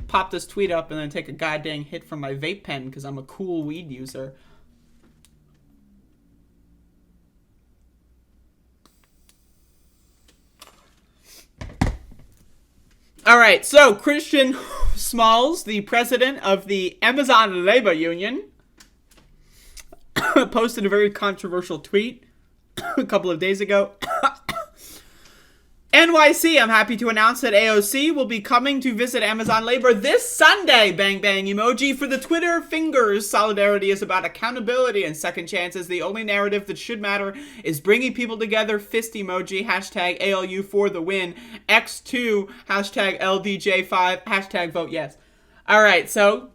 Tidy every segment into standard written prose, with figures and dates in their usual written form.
pop this tweet up and then take a goddamn hit from my vape pen because I'm a cool weed user. All right, so Christian Smalls, the president of the Amazon Labor Union, posted a very controversial tweet a couple of days ago. NYC, I'm happy to announce that AOC will be coming to visit Amazon Labor this Sunday. Bang, bang emoji for the Twitter fingers. Solidarity is about accountability and second chances. The only narrative that should matter is bringing people together. Fist emoji. Hashtag ALU for the win. X2. Hashtag LDJ5. Hashtag vote yes. All right, so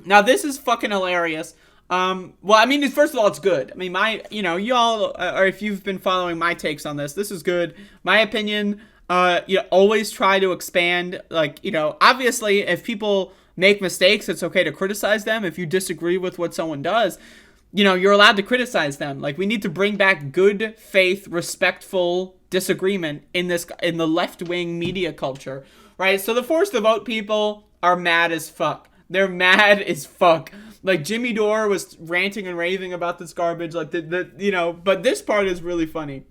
now this is fucking hilarious. Well, I mean, first of all, it's good. I mean, y'all, or if you've been following my takes on this is good. My opinion, always try to expand, obviously, if people make mistakes, it's okay to criticize them. If you disagree with what someone does, you're allowed to criticize them. Like, we need to bring back good faith, respectful disagreement in the left-wing media culture, right? So the force to vote people are mad as fuck. They're mad as fuck. Like, Jimmy Dore was ranting and raving about this garbage. Like, but this part is really funny.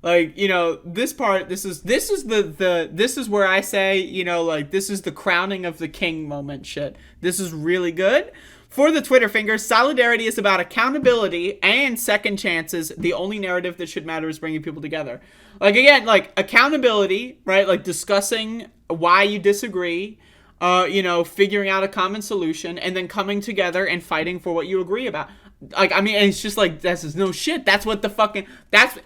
Like, this part, this is where I say, this is the crowning of the king moment shit. This is really good. For the Twitter fingers, solidarity is about accountability and second chances. The only narrative that should matter is bringing people together. Like, again, like, accountability, right? Like, discussing why you disagree. Figuring out a common solution and then coming together and fighting for what you agree about. Like, I mean, it's just like, this is no shit. That's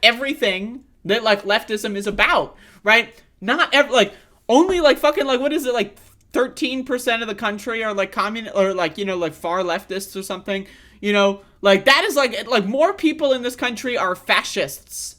everything that, like, leftism is about, right? Only, like, fucking, like, what is it, like, 13% of the country are, like, communist, or, like, like, far leftists or something, like, that is, like, more people in this country are fascists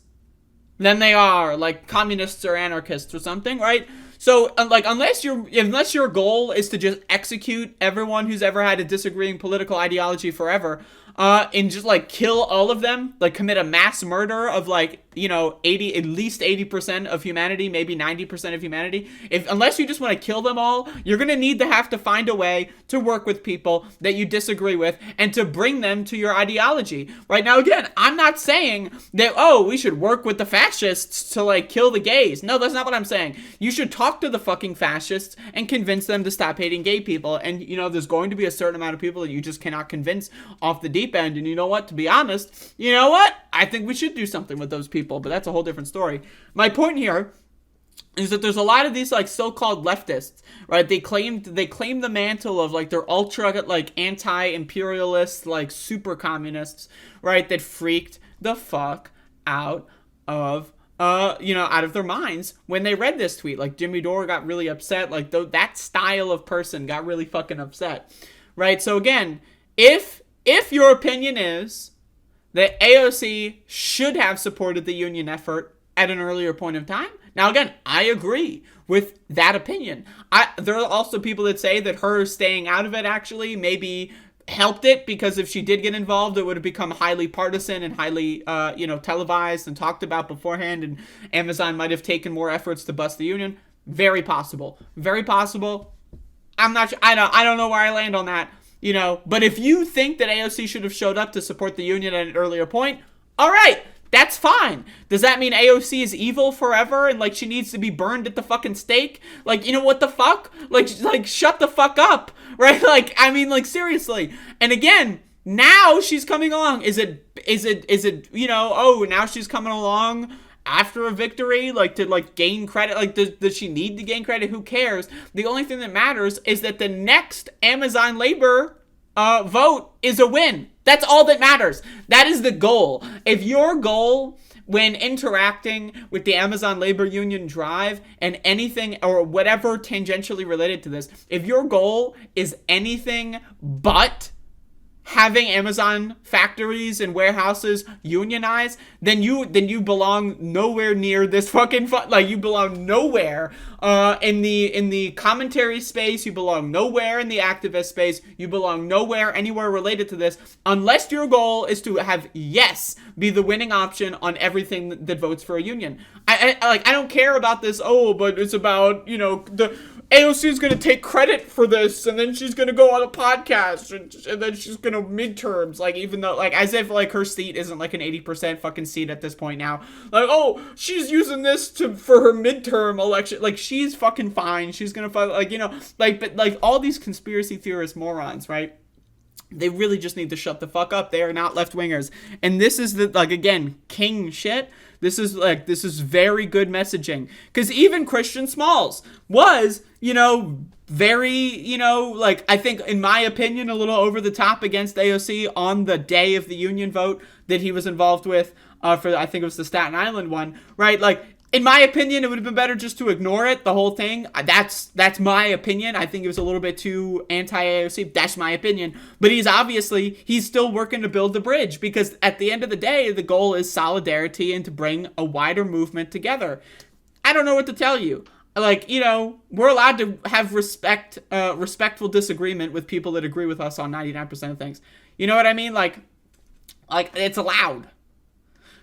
than they are, like, communists or anarchists or something, right? So, like, unless your goal is to just execute everyone who's ever had a disagreeing political ideology forever, and just, like, kill all of them, like, commit a mass murder of, like, at least 80% of humanity, maybe 90% of humanity, unless you just want to kill them all, you're going to have to find a way to work with people that you disagree with and to bring them to your ideology. Right now, again, I'm not saying that, we should work with the fascists to, like, kill the gays. No, that's not what I'm saying. You should talk to the fucking fascists and convince them to stop hating gay people. And, there's going to be a certain amount of people that you just cannot convince off the deep end. And you know what? To be honest, I think we should do something with those people, but that's a whole different story. My point here is that there's a lot of these, like, so-called leftists, right? They claim the mantle of, like, they're ultra, like, anti-imperialist, like, super communists, right? That freaked the fuck out of out of their minds when they read this tweet. Like, Jimmy Dore got really upset. Like, that style of person got really fucking upset, right? So again, if your opinion is that AOC should have supported the union effort at an earlier point of time, now again, I agree with that opinion. There are also people that say that her staying out of it actually maybe helped it, because if she did get involved, it would have become highly partisan and highly, televised and talked about beforehand, and Amazon might have taken more efforts to bust the union. Very possible. Very possible. I'm not sure. I don't know where I land on that, but if you think that AOC should have showed up to support the union at an earlier point, all right, that's fine. Does that mean AOC is evil forever and, like, she needs to be burned at the fucking stake? Like, what the fuck? Like, shut the fuck up, right? Like, I mean, like, seriously. And again, now she's coming along. Is it, now she's coming along after a victory, like, to, like, gain credit? Like, does she need to gain credit? Who cares? The only thing that matters is that the next Amazon labor vote is a win. That's all that matters. That is the goal. If your goal when interacting with the Amazon Labor Union drive and anything or whatever tangentially related to this, if your goal is anything but having Amazon factories and warehouses unionize, then you belong nowhere near this fucking you belong nowhere in the commentary space. You belong nowhere in the activist space. You belong nowhere anywhere related to this, unless your goal is to have yes be the winning option on everything that votes for a union. I don't care about this. Oh, but it's about, the AOC is going to take credit for this, and then she's going to go on a podcast, and then she's going to midterms, like, even though, like, as if, like, her seat isn't, like, an 80% fucking seat at this point now. Like, oh, she's using this for her midterm election. Like, she's fucking fine. She's going to, like, but, like, all these conspiracy theorist morons, right? They really just need to shut the fuck up. They are not left-wingers. And this is again, king shit. This is very good messaging. Because even Christian Smalls was, very, I think, in my opinion, a little over the top against AOC on the day of the union vote that he was involved with for, I think it was the Staten Island one, right? Like, in my opinion, it would have been better just to ignore it, the whole thing. That's my opinion. I think it was a little bit too anti-AOC. That's my opinion. But he's still working to build the bridge, because at the end of the day, the goal is solidarity and to bring a wider movement together. I don't know what to tell you. Like, we're allowed to have respectful disagreement with people that agree with us on 99% of things. You know what I mean? Like it's allowed.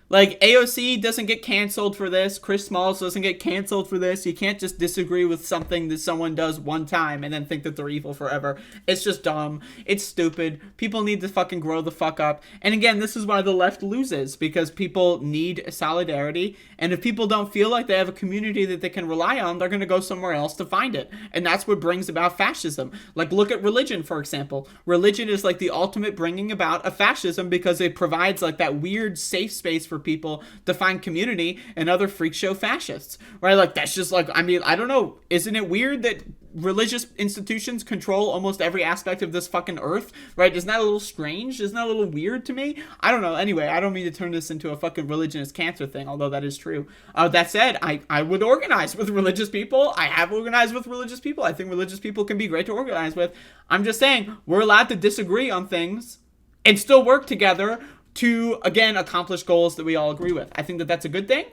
Like, AOC doesn't get canceled for this. Chris Smalls doesn't get canceled for this. You can't just disagree with something that someone does one time and then think that they're evil forever. It's just dumb. It's stupid. People need to fucking grow the fuck up. And again, this is why the left loses, because people need solidarity. And if people don't feel like they have a community that they can rely on, they're going to go somewhere else to find it. And that's what brings about fascism. Like, look at religion, for example. Religion is like the ultimate bringing about of fascism, because it provides like that weird safe space for people to find community and other freak show fascists, right? Like, that's just like, I mean, I don't know. Isn't it weird that religious institutions control almost every aspect of this fucking earth, right? Isn't that a little strange? Isn't that a little weird to me? I don't know. Anyway, I don't mean to turn this into a fucking religion is cancer thing, although that is true. That said, I would organize with religious people. I have organized with religious people. I think religious people can be great to organize with. I'm just saying, we're allowed to disagree on things and still work together to, again, accomplish goals that we all agree with. I think that that's a good thing.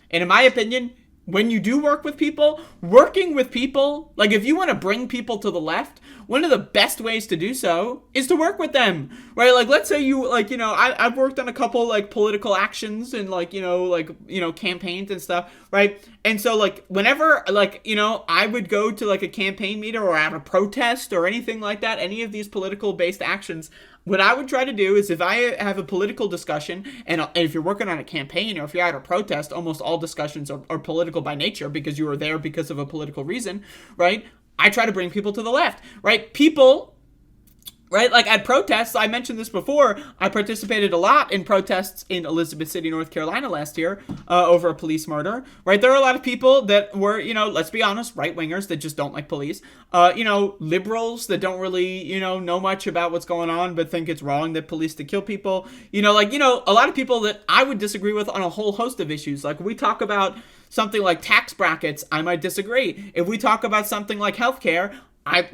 And in my opinion, when you do work with people, working with people, like, if you want to bring people to the left, one of the best ways to do so is to work with them, right? Like, let's say you, like, I've worked on a couple, like, political actions and, like, campaigns and stuff, right? And so, like, whenever, like, I would go to, like, a campaign meeting or at a protest or anything like that, any of these political-based actions, what I would try to do is, if I have a political discussion, and if you're working on a campaign or if you're at a protest, almost all discussions are political by nature, because you are there because of a political reason, right? I try to bring people to the left, right? People, right? Like, at protests, I mentioned this before, I participated a lot in protests in Elizabeth City, North Carolina last year over a police murder, right? There are a lot of people that were, let's be honest, right-wingers that just don't like police, liberals that don't really, know much about what's going on but think it's wrong that police to kill people, a lot of people that I would disagree with on a whole host of issues. Like, we talk about something like tax brackets, I might disagree. If we talk about something like healthcare,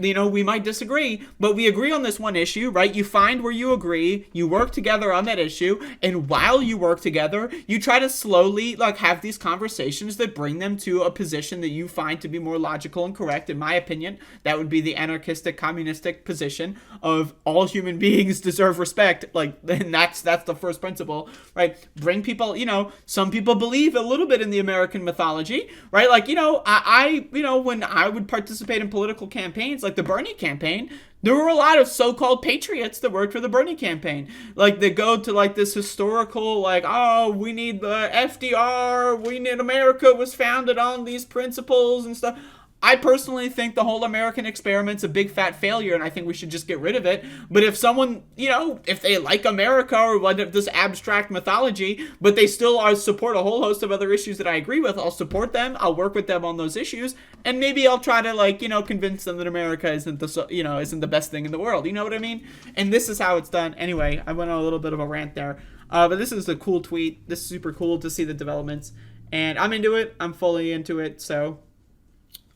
we might disagree, but we agree on this one issue, right? You find where you agree, you work together on that issue, and while you work together, you try to slowly, like, have these conversations that bring them to a position that you find to be more logical and correct. In my opinion, that would be the anarchistic, communistic position of all human beings deserve respect, like, and that's the first principle, right? Bring people, some people believe a little bit in the American mythology, right? Like, I when I would participate in political campaigns, like the Bernie campaign, there were a lot of so-called patriots that worked for the Bernie campaign. Like, they go to, like, this historical, like, oh, we need the FDR, America was founded on these principles and stuff. I personally think the whole American experiment's a big fat failure, and I think we should just get rid of it. But if someone, if they like America or this abstract mythology, but they still support a whole host of other issues that I agree with, I'll support them, I'll work with them on those issues, and maybe I'll try to, convince them that America isn't the best thing in the world. You know what I mean? And this is how it's done. Anyway, I went on a little bit of a rant there. But this is a cool tweet. This is super cool to see the developments. And I'm into it. I'm fully into it, so...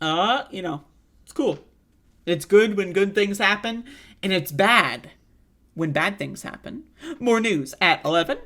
it's cool. It's good when good things happen, and it's bad when bad things happen. More news at 11.